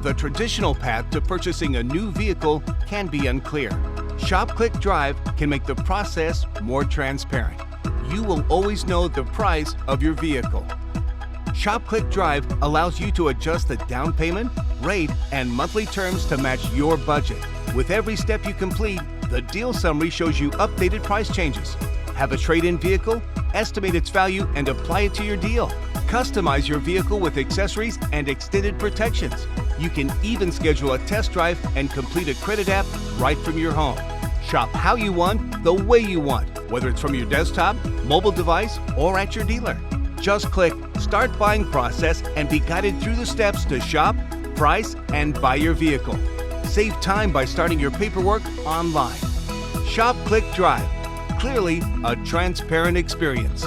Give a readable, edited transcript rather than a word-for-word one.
The traditional path to purchasing a new vehicle can be unclear. Shop Click Drive can make the process more transparent. You will always know the price of your vehicle. Shop Click Drive allows you to adjust the down payment, rate, and monthly terms to match your budget. With every step you complete, the deal summary shows you updated price changes. Have a trade-in vehicle? Estimate its value and apply it to your deal. Customize your vehicle with accessories and extended protections. You can even schedule a test drive and complete a credit app right from your home. Shop how you want, the way you want, whether it's from your desktop, mobile device, or at your dealer. Just click Start Buying Process and be guided through the steps to shop, price, and buy your vehicle. Save time by starting your paperwork online. Shop Click Drive. Clearly a transparent experience.